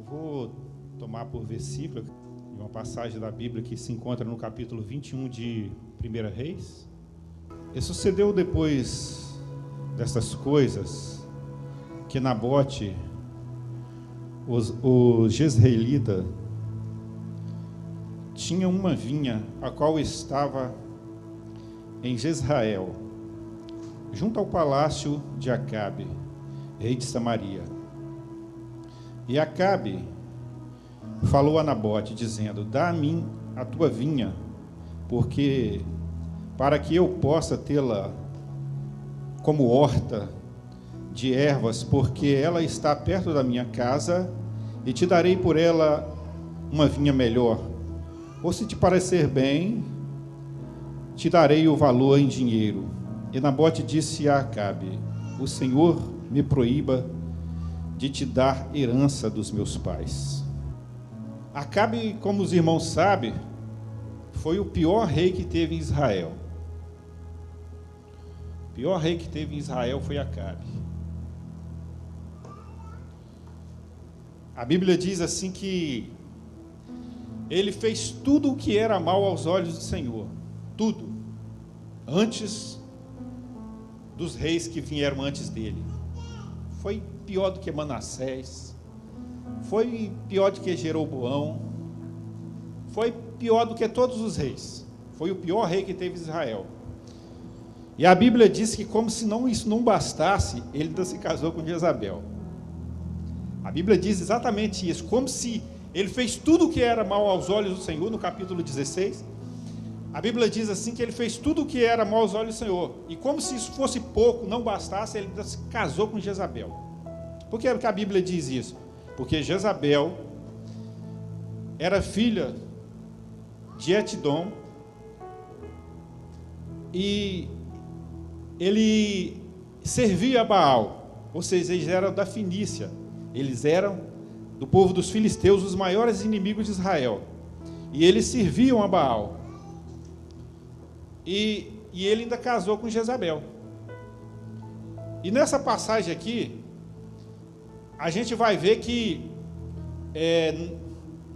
Vou tomar por versículo uma passagem da Bíblia que se encontra no capítulo 21 de 1 Reis. E sucedeu depois dessas coisas que Nabote, o jezreelita, tinha uma vinha, a qual estava em Jezrael, junto ao palácio de Acabe, rei de Samaria. E Acabe falou a Nabote, dizendo: dá a mim a tua vinha, porque para que eu possa tê-la como horta de ervas, porque ela está perto da minha casa, e te darei por ela uma vinha melhor. Ou se te parecer bem, te darei o valor em dinheiro. E Nabote disse a Acabe: o Senhor me proíba de te dar herança dos meus pais. Acabe, como os irmãos sabem, foi o pior rei que teve em Israel. O pior rei que teve em Israel foi Acabe. A Bíblia diz assim que ele fez tudo o que era mal aos olhos do Senhor. Tudo. Antes dos reis que vieram antes dele. Foi pior do que Manassés. Foi pior do que Jeroboão. Foi pior do que todos os reis. Foi o pior rei que teve Israel. E a Bíblia diz que, como se isso não bastasse, ele ainda se casou com Jezabel. A Bíblia diz exatamente isso, como se ele fez tudo o que era mal aos olhos do Senhor, no capítulo 16. A Bíblia diz assim que ele fez tudo o que era mal aos olhos do Senhor. E como se isso fosse pouco, não bastasse, ele ainda se casou com Jezabel. Por que a Bíblia diz isso? Porque Jezabel era filha de Etidom, e ele servia a Baal, ou seja, eles eram da Fenícia, eles eram do povo dos filisteus, os maiores inimigos de Israel, e eles serviam a Baal, e ele ainda casou com Jezabel. E nessa passagem aqui, a gente vai ver que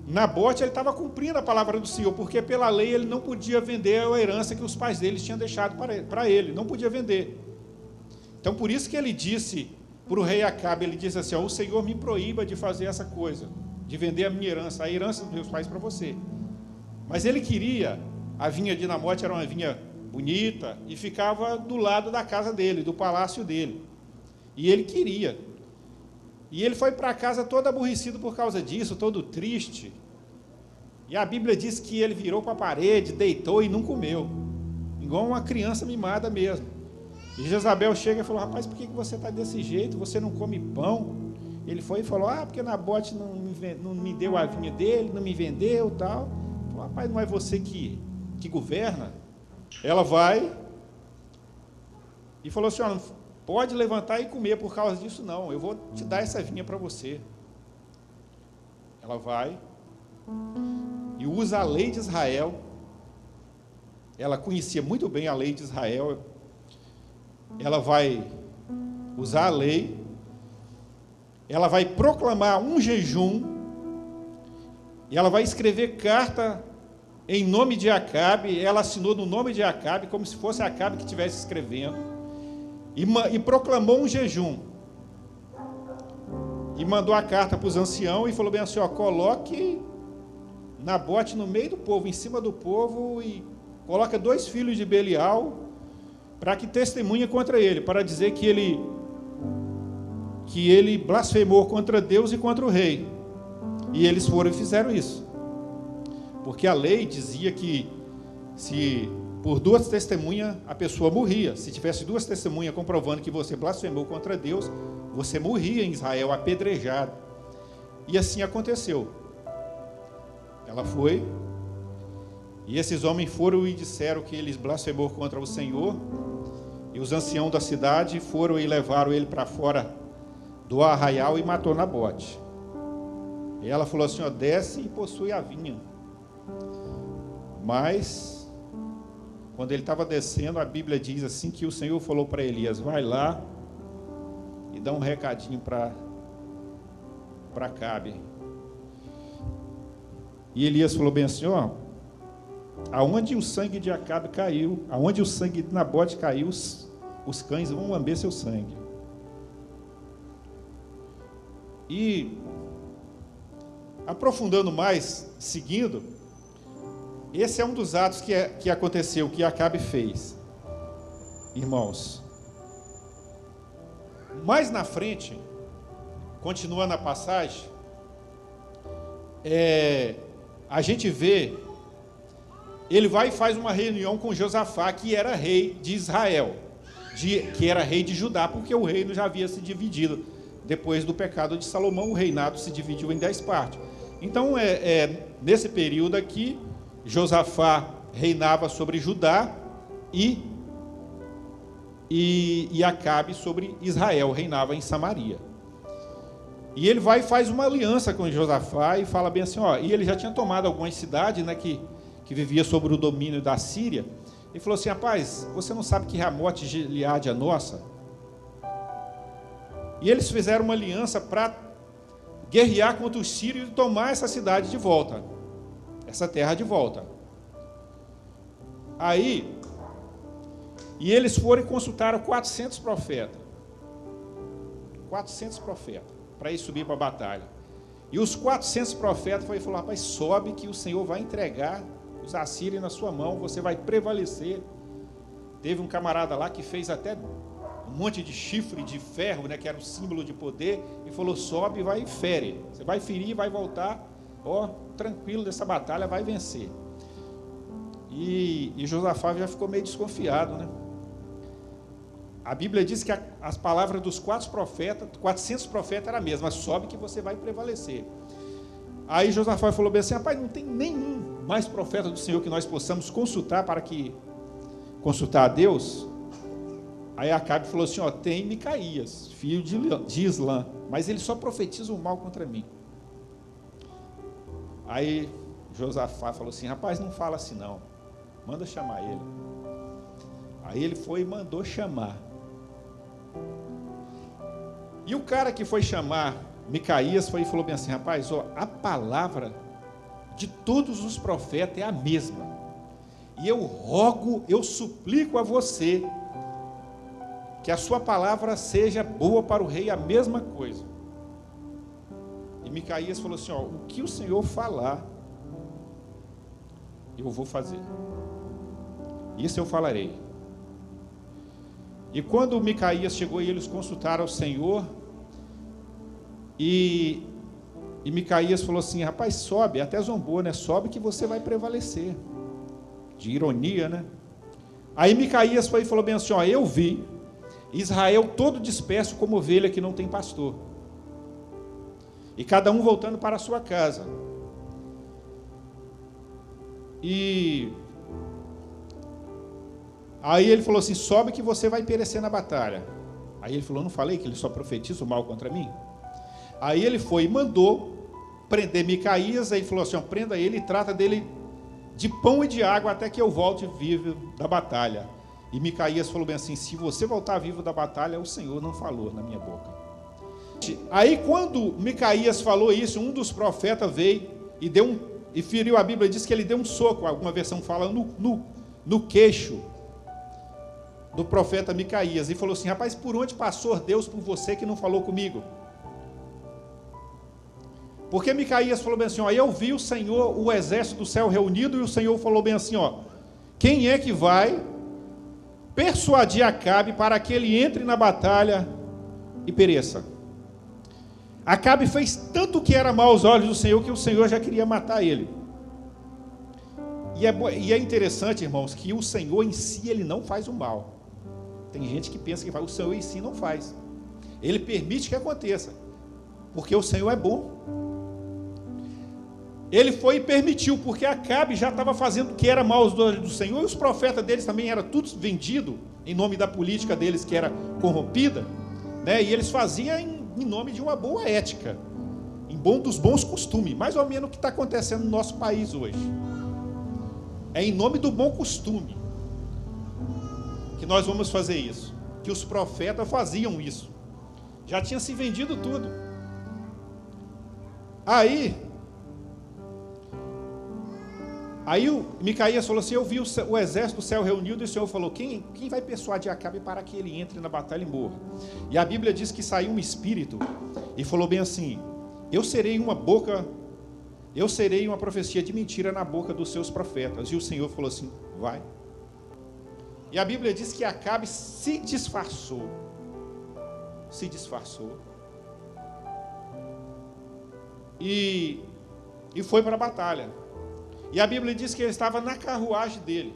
Nabote estava cumprindo a palavra do Senhor, porque pela lei ele não podia vender a herança que os pais dele tinham deixado para ele, não podia vender. Então por isso que ele disse para o rei Acabe, ele disse assim: ó, o Senhor me proíba de fazer essa coisa, de vender a herança dos meus pais para você. Mas ele queria, a vinha de Nabote era uma vinha bonita, e ficava do lado da casa dele, do palácio dele, e ele queria. E ele foi para casa todo aborrecido por causa disso, todo triste. E a Bíblia diz que ele virou para a parede, deitou e não comeu. Igual uma criança mimada mesmo. E Jezabel chega e falou: rapaz, por que você está desse jeito? Você não come pão? Ele foi e falou: porque Nabote não me deu a vinha dele, não me vendeu e tal. Ele falou: rapaz, não é você que governa? Ela vai e falou assim: ó, pode levantar e comer por causa disso não, eu vou te dar essa vinha para você. Ela vai e usa a lei de Israel. Ela conhecia muito bem a lei de Israel. Ela vai usar a lei, ela vai proclamar um jejum, e ela vai escrever carta em nome de Acabe. Ela assinou no nome de Acabe, como se fosse Acabe que estivesse escrevendo. E proclamou um jejum, e mandou a carta para os anciãos, e falou bem assim: ó, coloque Nabote no meio do povo, em cima do povo, e coloca 2 filhos de Belial, para que testemunhe contra ele, para dizer que ele blasfemou contra Deus e contra o rei. E eles foram e fizeram isso, porque a lei dizia que se por 2 testemunhas a pessoa morria. Se tivesse 2 testemunhas comprovando que você blasfemou contra Deus, você morria em Israel, apedrejado. E assim aconteceu. Ela foi, e esses homens foram e disseram que eles blasfemou contra o Senhor, e os anciãos da cidade foram e levaram ele para fora do arraial e matou Nabote. E ela falou assim: ó, desce e possui a vinha. Mas quando ele estava descendo, a Bíblia diz assim que o Senhor falou para Elias: vai lá e dá um recadinho para Acabe, E Elias falou bem assim, ó, aonde o sangue de Acabe caiu, aonde o sangue de Nabote caiu, os cães vão lamber seu sangue. E, aprofundando mais, seguindo, esse é um dos atos que aconteceu, que Acabe fez. Irmãos, mais na frente, continuando a passagem, a gente vê, ele vai e faz uma reunião com Josafá, que era rei de Israel, que era rei de Judá, porque o reino já havia se dividido. Depois do pecado de Salomão, o reinado se dividiu em 10 partes. Então, nesse período aqui, Josafá reinava sobre Judá e Acabe sobre Israel, reinava em Samaria. E ele vai e faz uma aliança com Josafá e fala bem assim, ó, e ele já tinha tomado algumas cidades, né, que vivia sobre o domínio da Síria, e falou assim, rapaz, você não sabe que Ramote Gileade é nossa? E eles fizeram uma aliança para guerrear contra os sírios e tomar essa cidade de volta, essa terra de volta. Aí, e eles foram e consultaram 400 profetas, para ir subir para a batalha. E os 400 profetas falaram, rapaz, sobe que o Senhor vai entregar os assírios na sua mão, você vai prevalecer. Teve um camarada lá que fez até um monte de chifre de ferro, né, que era o símbolo de poder, e falou, sobe e vai e fere. Você vai ferir e vai voltar, ó, tranquilo dessa batalha, vai vencer. E Josafá já ficou meio desconfiado, né? A Bíblia diz que as palavras dos 400 profetas era a mesma, sobe que você vai prevalecer. Aí Josafá falou bem assim, rapaz, não tem nenhum mais profeta do Senhor que nós possamos consultar consultar a Deus? Aí Acabe falou assim, ó, tem Micaías, filho de Islã, mas ele só profetiza o mal contra mim. Aí Josafá falou assim, rapaz, não fala assim não, manda chamar ele. Aí ele foi e mandou chamar. E o cara que foi chamar Micaías foi e falou bem assim, rapaz, ó, a palavra de todos os profetas é a mesma. E eu rogo, eu suplico a você que a sua palavra seja boa para o rei, a mesma coisa. E Micaías falou assim, ó, o que o Senhor falar, eu vou fazer. Isso eu falarei. E quando Micaías chegou e eles consultaram ao Senhor, e Micaías falou assim, rapaz, sobe, até zombou, né? Sobe que você vai prevalecer. De ironia, né? Aí Micaías foi e falou bem assim, ó, eu vi Israel todo disperso como ovelha que não tem pastor. E cada um voltando para a sua casa. E aí ele falou assim, sobe que você vai perecer na batalha. Aí ele falou, não falei que ele só profetiza o mal contra mim? Aí ele foi e mandou prender Micaías, aí falou assim, ó, prenda ele e trata dele de pão e de água até que eu volte vivo da batalha. E Micaías falou bem assim, se você voltar vivo da batalha, o Senhor não falou na minha boca. Aí quando Micaías falou isso, um dos profetas veio e feriu, a Bíblia diz que ele deu um soco, alguma versão fala no queixo do profeta Micaías, e falou assim, rapaz, por onde passou Deus por você que não falou comigo? Porque Micaías falou bem assim, ó, eu vi o Senhor, o exército do céu reunido, e o Senhor falou bem assim, ó, quem é que vai persuadir Acabe para que ele entre na batalha e pereça? Acabe fez tanto que era mal aos olhos do Senhor, que o Senhor já queria matar ele. E é interessante, irmãos, que o Senhor em si, ele não faz o mal. Tem gente que pensa que faz, o Senhor em si não faz. Ele permite que aconteça, porque o Senhor é bom. Ele foi e permitiu, porque Acabe já estava fazendo o que era mal aos olhos do Senhor, e os profetas deles também eram todos vendidos, em nome da política deles, que era corrompida, né? E eles faziam em nome de uma boa ética, dos bons costumes, mais ou menos o que está acontecendo no nosso país hoje. É em nome do bom costume que nós vamos fazer isso, que os profetas faziam isso, já tinha se vendido tudo. Aí Aí o Micaías falou assim: eu vi o exército do céu reunido, e o Senhor falou: quem vai persuadir Acabe para que ele entre na batalha e morra? E a Bíblia diz que saiu um espírito e falou bem assim: eu serei uma profecia de mentira na boca dos seus profetas. E o Senhor falou assim: vai. E a Bíblia diz que Acabe se disfarçou. E foi para a batalha. E a Bíblia diz que ele estava na carruagem dele.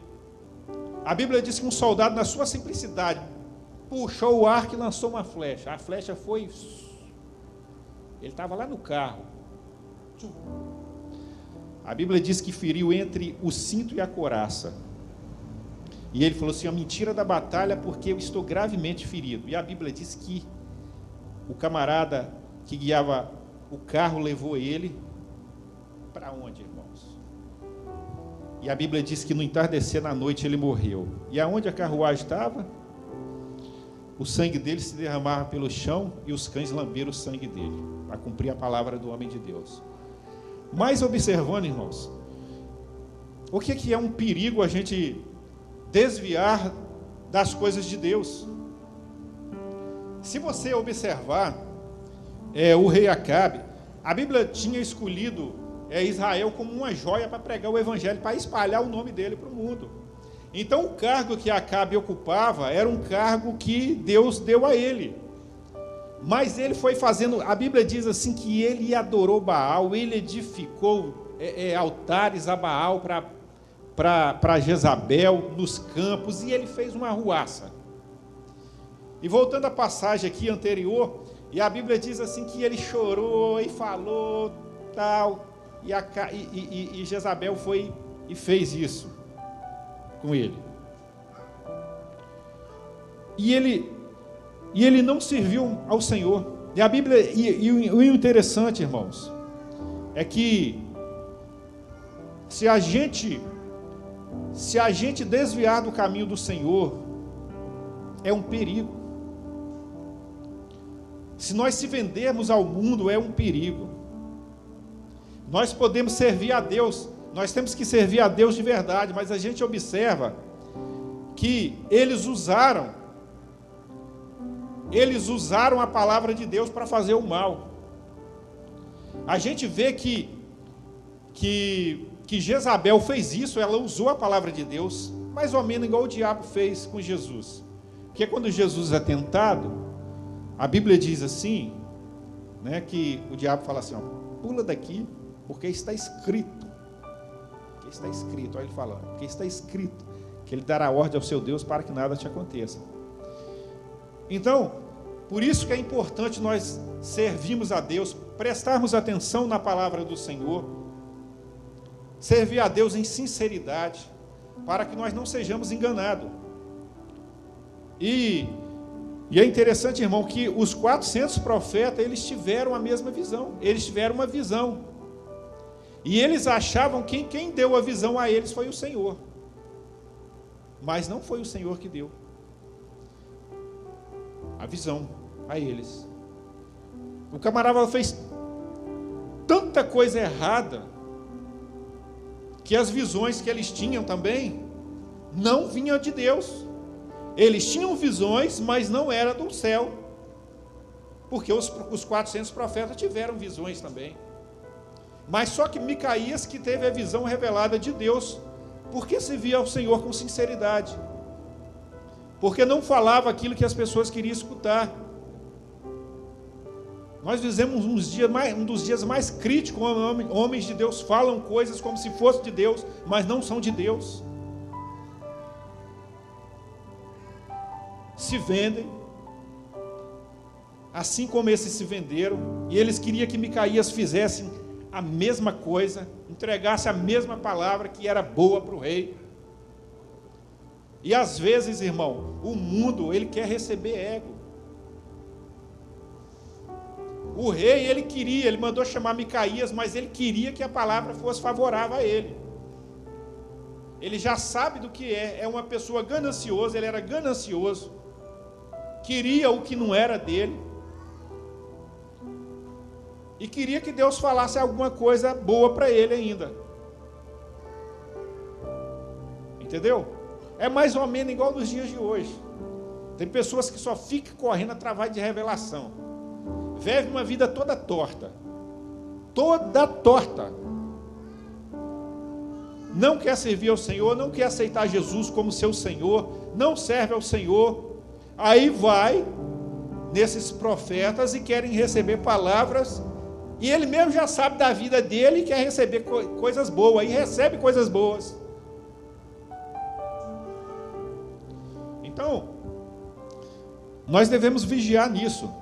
A Bíblia diz que um soldado, na sua simplicidade, puxou o arco e lançou uma flecha. A flecha foi... Ele estava lá no carro. A Bíblia diz que feriu entre o cinto e a couraça. E ele falou assim: a mentira da batalha, porque eu estou gravemente ferido. E a Bíblia diz que o camarada que guiava o carro levou ele para onde, irmãos? E a Bíblia diz que no entardecer na noite ele morreu. E aonde a carruagem estava? O sangue dele se derramava pelo chão e os cães lamberam o sangue dele, para cumprir a palavra do homem de Deus. Mas observando, irmãos, o que é um perigo a gente desviar das coisas de Deus? Se você observar o rei Acabe, a Bíblia tinha escolhido Israel como uma joia para pregar o evangelho, para espalhar o nome dele para o mundo. Então o cargo que Acabe ocupava era um cargo que Deus deu a ele. Mas ele foi fazendo, a Bíblia diz assim, que ele adorou Baal, ele edificou altares a Baal para Jezabel, nos campos, e ele fez uma arruaça. E voltando à passagem aqui anterior, e a Bíblia diz assim que ele chorou e falou tal, e Jezabel foi e fez isso com ele. E ele não serviu ao Senhor. E a Bíblia, e o interessante, irmãos, é que se a gente desviar do caminho do Senhor, é um perigo. Se nós se vendermos ao mundo, é um perigo. Nós podemos servir a Deus, nós temos que servir a Deus de verdade, mas a gente observa que eles usaram a palavra de Deus para fazer o mal. A gente vê que Jezabel fez isso, ela usou a palavra de Deus, mais ou menos igual o diabo fez com Jesus. Porque quando Jesus é tentado, a Bíblia diz assim, né, que o diabo fala assim, ó, pula daqui, porque está escrito. Porque está escrito, olha ele falando, porque está escrito que ele dará ordem ao seu Deus para que nada te aconteça. Então, por isso que é importante nós servirmos a Deus, prestarmos atenção na palavra do Senhor, servir a Deus em sinceridade, para que nós não sejamos enganados. E é interessante, irmão, que os 400 profetas, eles tiveram a mesma visão, eles tiveram uma visão, e eles achavam que quem deu a visão a eles foi o Senhor, mas não foi o Senhor que deu a visão a eles. O camarada fez tanta coisa errada, que as visões que eles tinham também não vinham de Deus. Eles tinham visões, mas não era do céu, porque os 400 profetas tiveram visões também. Mas só que Micaías que teve a visão revelada de Deus, porque servia ao Senhor com sinceridade, porque não falava aquilo que as pessoas queriam escutar. Nós vivemos um dos dias mais críticos, onde homens de Deus falam coisas como se fosse de Deus, mas não são de Deus. Se vendem, assim como esses se venderam, e eles queriam que Micaías fizesse a mesma coisa, entregasse a mesma palavra que era boa para o rei. E às vezes, irmão, o mundo, ele quer receber ego. O rei, ele mandou chamar Micaías, mas ele queria que a palavra fosse favorável a ele. Ele já sabe do que é uma pessoa gananciosa, ele era ganancioso, queria o que não era dele, e queria que Deus falasse alguma coisa boa para ele ainda. Entendeu? É mais ou menos igual nos dias de hoje. Tem pessoas que só ficam correndo através de revelação. Vive uma vida toda torta. Toda torta. Não quer servir ao Senhor, não quer aceitar Jesus como seu Senhor, não serve ao Senhor. Aí vai nesses profetas e querem receber palavras, e ele mesmo já sabe da vida dele e quer receber coisas boas, aí recebe coisas boas. Então, nós devemos vigiar nisso.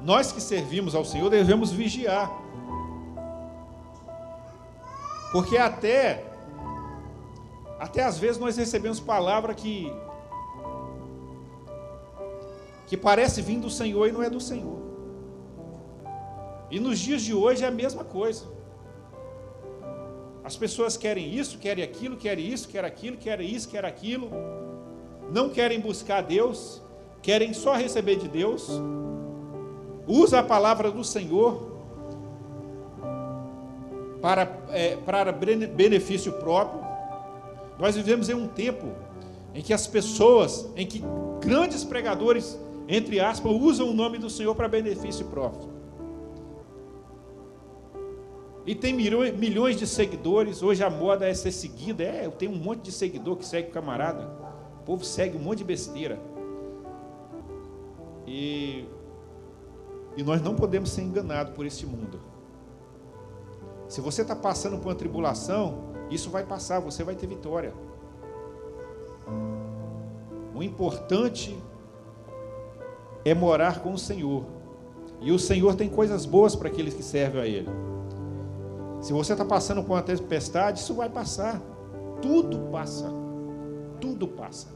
Nós que servimos ao Senhor devemos vigiar. Porque até às vezes nós recebemos palavra que parece vir do Senhor e não é do Senhor. E nos dias de hoje é a mesma coisa. As pessoas querem isso, querem aquilo, querem isso, querem aquilo, querem isso, querem aquilo. Não querem buscar Deus, querem só receber de Deus. Usa a palavra do Senhor para benefício próprio. Nós vivemos em um tempo em que as pessoas, em que grandes pregadores, entre aspas, usam o nome do Senhor para benefício próprio. E tem milhões de seguidores. Hoje a moda é ser seguida. Eu tenho um monte de seguidor que segue o camarada. O povo segue um monte de besteira. E nós não podemos ser enganados por esse mundo. Se você está passando por uma tribulação, isso vai passar, você vai ter vitória. O importante é morar com o Senhor. E o Senhor tem coisas boas para aqueles que servem a Ele. Se você está passando por uma tempestade, isso vai passar. Tudo passa. Tudo passa.